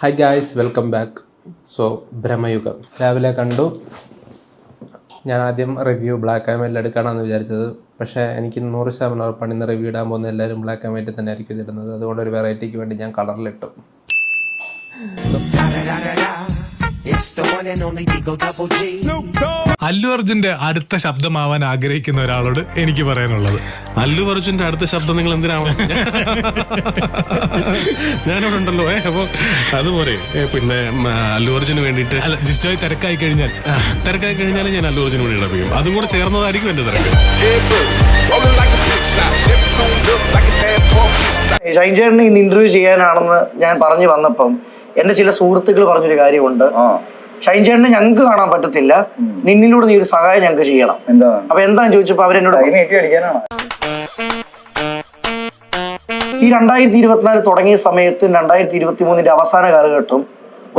Hi guys, welcome back. So Bramayugam രാവിലെ കണ്ടു. ഞാൻ ആദ്യം റിവ്യൂ ബ്ലാക്ക് ആൻഡ് വൈറ്റിൽ എടുക്കണമെന്ന് വിചാരിച്ചത്. പക്ഷേ എനിക്ക് 100% ഉറപ്പാണ് ഇന്ന് റിവ്യൂ ഇടാൻ പോകുന്ന എല്ലാവരും ബ്ലാക്ക് ആൻഡ് വൈറ്റിൽ തന്നെ ആയിരിക്കും ഇതിടുന്നത്. അതുകൊണ്ട് ഒരു വെറൈറ്റിക്ക് വേണ്ടി ഞാൻ കളറിലിട്ടു. അല്ലു അർജുന്റെ അടുത്ത ശബ്ദമാവാൻ ആഗ്രഹിക്കുന്ന ഒരാളോട് എനിക്ക് പറയാനുള്ളത്, അല്ലു അർജുന്റെ അടുത്ത ശബ്ദം നിങ്ങൾ എന്തിനാവാൻ? ഞാനിവിടെ ഉണ്ടല്ലോ. അപ്പൊ അതുപോലെ പിന്നെ അല്ലു അർജുന് വേണ്ടിയിട്ട് അല്ല, ജിസ്റ്റോയ് തിരക്കായി കഴിഞ്ഞാൽ ഞാൻ അല്ലു അർജുന് വേണ്ടി ഇടപെടും. അതും കൂടെ ചേർന്നതായിരിക്കും എന്റെ തിരക്ക്. ഷൈൻ ചേട്ടനെ ഇന്ന് ഇന്റർവ്യൂ ചെയ്യാനാണെന്ന് ഞാൻ പറഞ്ഞു വന്നപ്പം എന്റെ ചില സുഹൃത്തുക്കൾ പറഞ്ഞൊരു കാര്യമുണ്ട്. ഷൈൻ ചേട്ടനെ ഞങ്ങൾക്ക് കാണാൻ പറ്റത്തില്ല, നിന്നിലൂടെ നീ ഒരു സഹായം ഞങ്ങൾക്ക് ചെയ്യണം. അപ്പൊ എന്താന്ന് ചോദിച്ചപ്പോ അവരെന്നോട് ഈ 2024 തുടങ്ങിയ സമയത്തും 2023 അവസാന കാലഘട്ടം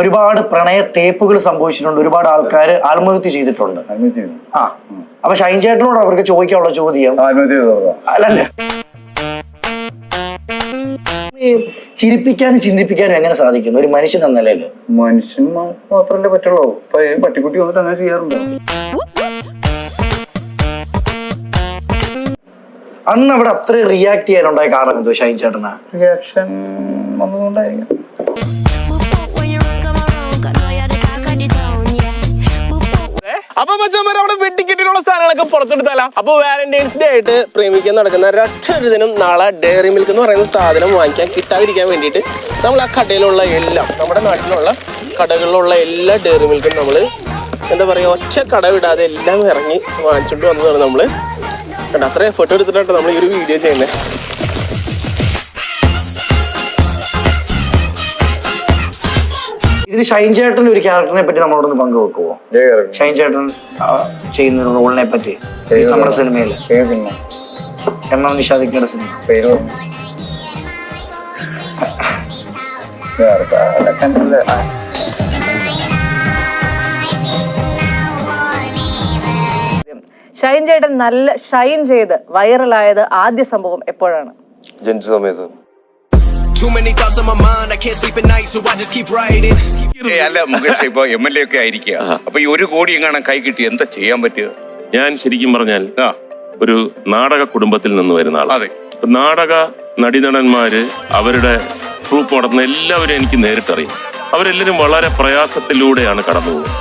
ഒരുപാട് പ്രണയ തേപ്പുകൾ സംഭവിച്ചിട്ടുണ്ട്. ഒരുപാട് ആൾക്കാർ ആത്മഹത്യ ചെയ്തിട്ടുണ്ട്. അപ്പൊ ഷൈൻ ചേട്ടനോട് അവർക്ക് ചോദിക്കാനുള്ള ചോദ്യം അല്ലല്ല, ചിരിപ്പിക്കാനും ചിന്തിപ്പിക്കാനും എങ്ങനെ സാധിക്കുന്നു ഒരു മനുഷ്യൻ എന്ന നിലയിൽ? മനുഷ്യൻ മാത്രല്ലേ പറ്റുള്ളൂ. പട്ടിക്കുട്ടി വന്നിട്ട് അങ്ങനെ ചെയ്യാറുണ്ടോ? അന്ന് അവിടെ അത്ര റിയാക്ട് ചെയ്യാനുണ്ടായ കാരണം എന്തോ ഷൈൻ ചേട്ടനാ? റിയാക്ഷൻ വന്നതുകൊണ്ടായിരിക്കും. അപ്പൊ മച്ചന്മാർ അവിടെ വെട്ടിക്കെട്ടിനുള്ള സാധനങ്ങളൊക്കെ പുറത്തെടുത്താലോ. അപ്പൊ വാലന്റൈൻസ് ഡേ ആയിട്ട് പ്രേമിക്കാൻ നടക്കുന്ന രക്ഷകൃതനും നാളെ ഡയറി മിൽക്ക് എന്ന് പറയുന്ന സാധനം വാങ്ങിക്കാൻ കിട്ടാതിരിക്കാൻ വേണ്ടിയിട്ട് നമ്മൾ ആ കടയിലുള്ള എല്ലാം, നമ്മുടെ നാട്ടിലുള്ള കടകളിലുള്ള എല്ലാ ഡയറി മിൽക്കും നമ്മൾ എന്താ പറയുക, ഒറ്റ കട വിടാതെ എല്ലാം ഇറങ്ങി വാങ്ങിച്ചുകൊണ്ട് വന്നതാണ് നമ്മൾ. കണ്ട അത്ര എഫേർട്ട് എടുത്തിട്ടാണ് നമ്മൾ ഈ ഒരു വീഡിയോ ചെയ്യുന്നത്. ഇതിൽ ഷൈൻ ചേട്ടൻ ഒരു ക്യാരക്ടറിനെ പറ്റി നമ്മളോടൊന്ന് പങ്കുവെക്കുവോ? ഷൈൻ ചേട്ടൻ ചെയ്യുന്ന റോളിനെ പറ്റി നമ്മുടെ സിനിമയില് എം എം നിഷാദിക്കയുടെ സിനിമ പേര് ഷൈൻ ചേട്ടൻ നല്ല ഷൈൻ ചെയ്ത് വൈറലായത് ആദ്യ സംഭവം എപ്പോഴാണ്? ജനിച്ച സമയത്ത്. അല്ല മുകേഷ്, ഇപ്പൊ MLA ഒക്കെ ആയിരിക്കുക. അപ്പൊ ഈ 1 കോടി എങ്ങാനും കൈ കിട്ടി എന്താ ചെയ്യാൻ പറ്റുക? ഞാൻ ശരിക്കും പറഞ്ഞാൽ ഒരു നാടക കുടുംബത്തിൽ നിന്ന് വരുന്ന ആളാണ്. അതെ, നാടക നടീനടന്മാര് അവരുടെ ട്രൂപ്പ് നടത്തുന്ന എല്ലാവരും എനിക്ക് നേരിട്ടറിയും. അവരെല്ലാവരും വളരെ പ്രയാസത്തിലൂടെയാണ് കടന്നു പോകുന്നത്.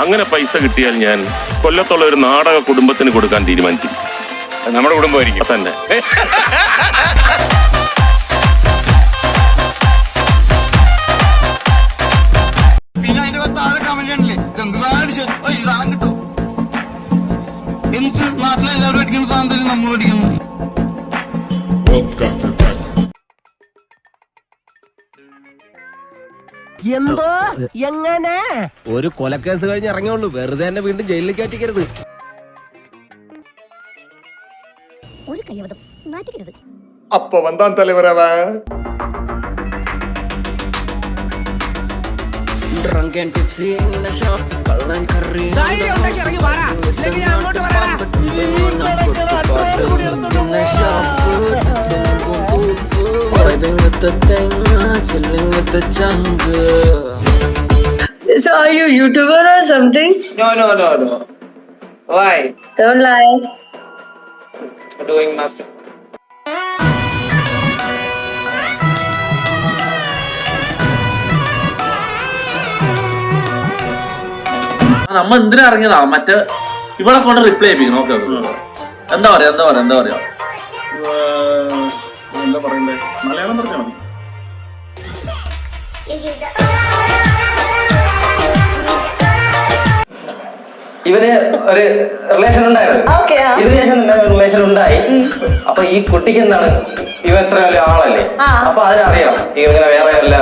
അങ്ങനെ പൈസ കിട്ടിയാൽ ഞാൻ കൊല്ലത്തുള്ള ഒരു നാടക കുടുംബത്തിന് കൊടുക്കാൻ തീരുമാനിച്ചിരിക്കും. നമ്മുടെ കുടുംബമായിരിക്കും തന്നെ. എന്തോ എങ്ങനെ ഒരു കൊലക്കേസ് കഴിഞ്ഞ് ഇറങ്ങിയുള്ളൂ, വെറുതെ എന്നെ വീണ്ടും ജയിലിൽ കയറ്റിക്കരുത്. ഒരു കയ്യബദ്ധം മാറ്റിക്കരുത്. അപ്പൊ വന്താൻ തലവരവ Drunk and tipsy in the shop, kallan curry in the shop, vibing with the thing, chilling with the jungle. So are you YouTuber or something? No. Why? Don't lie. Doing master. നമ്മ എന്തിനാ ഇറങ്ങിയതാ? മറ്റേ ഇവിടെ കൊണ്ട് reply ചെയ്യിപ്പിക്കണം. Okay, എന്താ പറയാ എന്താ പറയണ്ടേ? മലയാളം പറഞ്ഞാൽ മതി. ഇവര് ഒരു റിലേഷൻ ഉണ്ടായിരുന്നു. ഇതിനുശേഷം റിലേഷൻ ഉണ്ടായി. അപ്പൊ ഈ കുട്ടിക്ക് എന്താണ്, ഇവ എത്ര വലിയ ആളല്ലേ, അപ്പൊ അതിനറിയണം ഇങ്ങനെ വേറെ വല്ല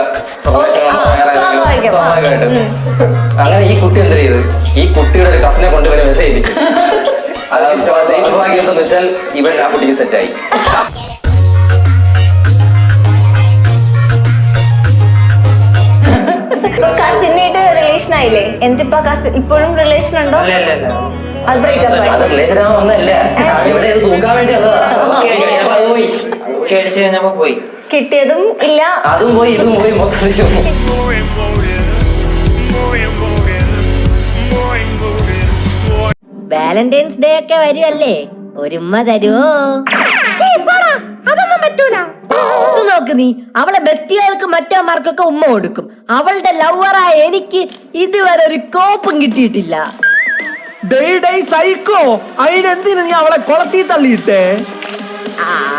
സ്വാഭാവികമായിട്ട്. അങ്ങനെ ഈ കുട്ടി എന്താ ചെയ്ത്, ഈ കുട്ടിയുടെ ഒരു കസിനെ കൊണ്ടുവരെ മെസ്സേജ് അയച്ചു. അത് ദൈവഭാഗ്യം എന്തെന്ന് വെച്ചാൽ ഇവൻ ആ കുട്ടിക്ക് സെറ്റായി. റിലേഷൻ ആയില്ലേ? എന്നിട്ടിപ്പോ ഇപ്പോഴും റിലേഷൻ ഉണ്ടോ? അത് ബ്രേക്കപ്പ് ആയി. റിലേഷൻ ഒന്നല്ല, ഇവിടെ തൂക്കാൻ വേണ്ടി വന്നതാ. ഓക്കെ അടിച്ചു കഴിഞ്ഞപ്പോ പോയി. കിട്ടിയതും ഇല്ല, അതും പോയി ഇതും പോയി മൊത്തം. വാലന്റൈൻസ് ഡേ ഒക്കെ വരുമല്ലേ, ഒരു ഉമ്മ തരുവോ? അതൊന്നും പറ്റൂല. നോക്ക് നീ, അവളെ ബെസ്റ്റികൾക്ക് മറ്റവന്മാർക്കൊക്കെ ഉമ്മ കൊടുക്കും. അവളുടെ ലവറായ എനിക്ക് ഇതുവരെ ഒരു കോപ്പും കിട്ടിയിട്ടില്ല. സൈക്കോ, അതിനെന്തിനു നീ അവളെ കൊളത്തി തള്ളിയിട്ടേ?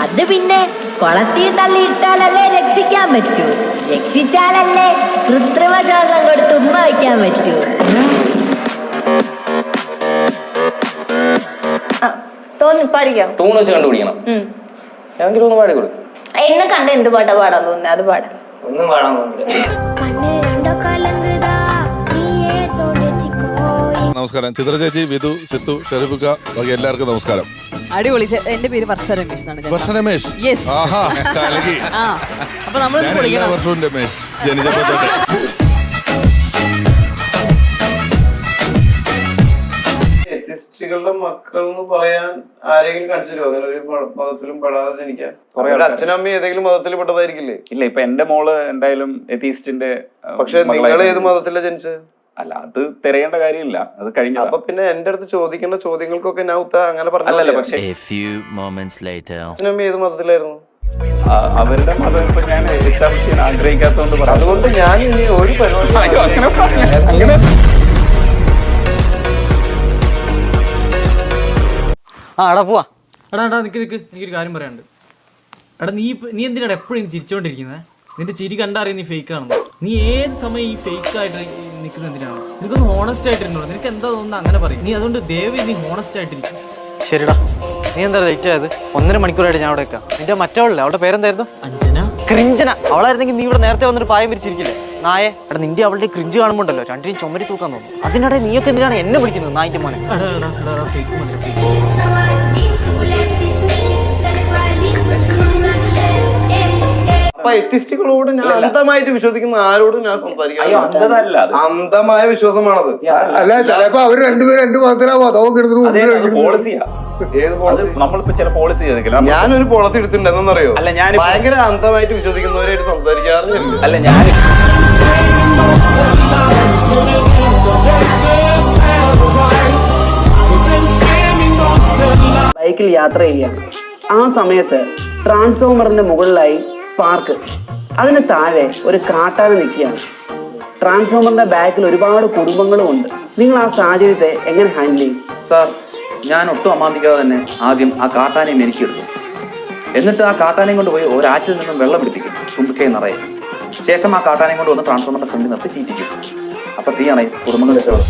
അത് പിന്നെ കൊളത്തി തള്ളിയിട്ടാലല്ലേ രക്ഷിക്കാൻ പറ്റൂ, രക്ഷിച്ചാലല്ലേ കൃത്രിമ ശ്വാസം കൊടുത്ത് ഉമ്മ വയ്ക്കാൻ പറ്റൂ. തോന്നി പാടിക്കാം. ടൂൺ വെച്ച് കണ്ടുപിടിക്കണം. ഏതെങ്കിലും ഒന്ന് പാടി കൊടുക്കും. എന്നെ കണ്ട എന്ത് പാട്ടാ പാടാൻ തോന്നുന്നത് അത് പാടാം. ഒന്നും പാടാൻ തോന്നില്ല. നമസ്കാരം ചിത്ര ചേച്ചി, വിധു, സിത്തു, ഷെറിഫിക്ക, ബാക്കി എല്ലാവർക്കും നമസ്കാരം. അടിപൊളി. എന്റെ പേര് വർഷ രമേശ് എന്നാണ്. വർഷ രമേശ്. ആഹാ, കലക്കി. ഞാൻ എല്ലാ വർഷവും രമേശ് ജനിച്ചപ്പോ തൊട്ട്. എത്തിസ്റ്റുകളുടെ മക്കൾ എന്ന് പറയാൻ ആരെങ്കിലും കാണിച്ചു അങ്ങനെ ഒരു മതത്തിലും പെടാതെ ജനിക്കാൻ? അച്ഛനും അമ്മയും ഏതെങ്കിലും മതത്തിൽ പെട്ടതായിരിക്കില്ലേ? ഇല്ല, ഇപ്പൊ എന്റെ മോള് എന്തായാലും എത്തീസ്റ്റിന്റെ. പക്ഷെ നിങ്ങൾ ഏത് മതത്തിലാണ് ജനിച്ചത്? അല്ല, അത് തിരയേണ്ട കാര്യമില്ല, അത് കഴിഞ്ഞ. അപ്പൊ പിന്നെ എന്റെ അടുത്ത് ചോദിക്കേണ്ട ചോദ്യങ്ങൾക്കൊക്കെ ഞാൻ അങ്ങനെ പറഞ്ഞല്ലോ. പക്ഷെ അച്ഛനും അമ്മയും ഏത് മതത്തിലായിരുന്നു? അവരുടെ മതം ഇപ്പൊ ഞാൻ എസ്റ്റാബ്ലിഷ് ചെയ്യാൻ ആഗ്രഹിക്കാത്തതുകൊണ്ട് അതുകൊണ്ട് ഞാൻ ഇനി ഒരു പരിപാടി എടാ പോവാ. എടാ നിക്ക് എനിക്കൊരു കാര്യം പറയാനുണ്ട്. എടാ നീ എന്തിനാണ് എപ്പോഴും ചിരിച്ചോണ്ടിരിക്കുന്നത്? നിന്റെ ചിരി കണ്ടറിയാം നീ ഫേക്ക് ആണെന്ന്. നീ ഏത് സമയം ഈ ഫേക്ക് ആയിട്ട് നിൽക്കുന്നത് എന്തിനാണ്? നിനക്കൊന്ന് ഹോണസ്റ്റ് ആയിട്ടിരുന്നോ? നിനക്ക് എന്താ തോന്നുന്നത് അങ്ങനെ പറയും. നീ അതുകൊണ്ട് ദയവ് നീ ഹോണസ്റ്റ് ആയിട്ടിരിക്കും. ശരിടാ, നീ എന്താ ലേറ്റ് ആയത്? 1.5 മണിക്കൂറായിട്ട് ഞാൻ അവിടെ വെക്കാം. നിന്റെ മറ്റവളല്ലേ, അവളുടെ പേരെന്തായിരുന്നു? അഞ്ജന. ക്രിഞ്ചന. അവളായിരുന്നെങ്കിൽ നീ ഇവിടെ നേരത്തെ വന്നൊരു പായം വിരിച്ചിരിക്കില്ലേ നായെ? എടാ നിന്റെ അവളുടെ ക്രിഞ്ച് കാണുമ്പോണ്ടല്ലോ രണ്ടിനും ചുമരി തൂക്കാൻ തോന്നും. അതിനിടെ നീയൊക്കെ എന്തിനാണ് എന്നെ വിളിക്കുന്നത് നായിന്റെ മോനെ? അപ്പൊ എത്തിസ്റ്റുകളോട് ഞാൻ അന്ധമായിട്ട് വിശ്വസിക്കുന്ന ആരോടും ഞാൻ സംസാരിക്കാം. അന്ധമായ വിശ്വാസമാണത്. അല്ല, ചിലപ്പോ അവര് രണ്ടുപേരും 2 മതത്തിലാവും. നമ്മളിപ്പോ ചില പോളിസി ഞാനൊരു പോളിസി എടുത്തിട്ടുണ്ട്. എന്നറിയോ? അല്ല, ഞാൻ ഭയങ്കര അന്ധമായിട്ട് വിശ്വസിക്കുന്നവരായിട്ട് സംസാരിക്കാറില്ല. അല്ല, ഞാൻ ബൈക്കിൽ യാത്ര ചെയ്യുകയാണ്. ആ സമയത്ത് ട്രാൻസ്ഫോമറിന്റെ മുകളിലായി പാർക്ക്, അതിന് താഴെ ഒരു കാട്ടാന നിൽക്കുകയാണ്. ട്രാൻസ്ഫോമറിന്റെ ബാക്കിൽ ഒരുപാട് കുടുംബങ്ങളും ഉണ്ട്. നിങ്ങൾ ആ സാഹചര്യത്തെ എങ്ങനെ ഹാൻഡിൽ ചെയ്യും? സാർ, ഞാൻ ഒട്ടും അമാന്തിക്കാതെ തന്നെ ആദ്യം ആ കാട്ടാനയും എനിക്കെടുത്തു. എന്നിട്ട് ആ കാട്ടാനയും കൊണ്ട് പോയി ഒരാറ്റിൽ നിന്നും വെള്ളം പിടിപ്പിക്കും, തുമ്പിക്കൈ നിറയെ. ശേഷം ആ കാട്ടാനയും കൊണ്ട് വന്ന് ട്രാൻസ്ഫോമറിന്റെ ഫ്രണ്ടിൽ നിർത്തി ചീറ്റിക്കും. അപ്പൊ തീയാണ് കുടുംബങ്ങൾ രക്ഷപ്പെടും.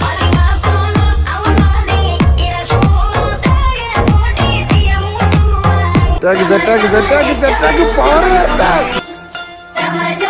Jama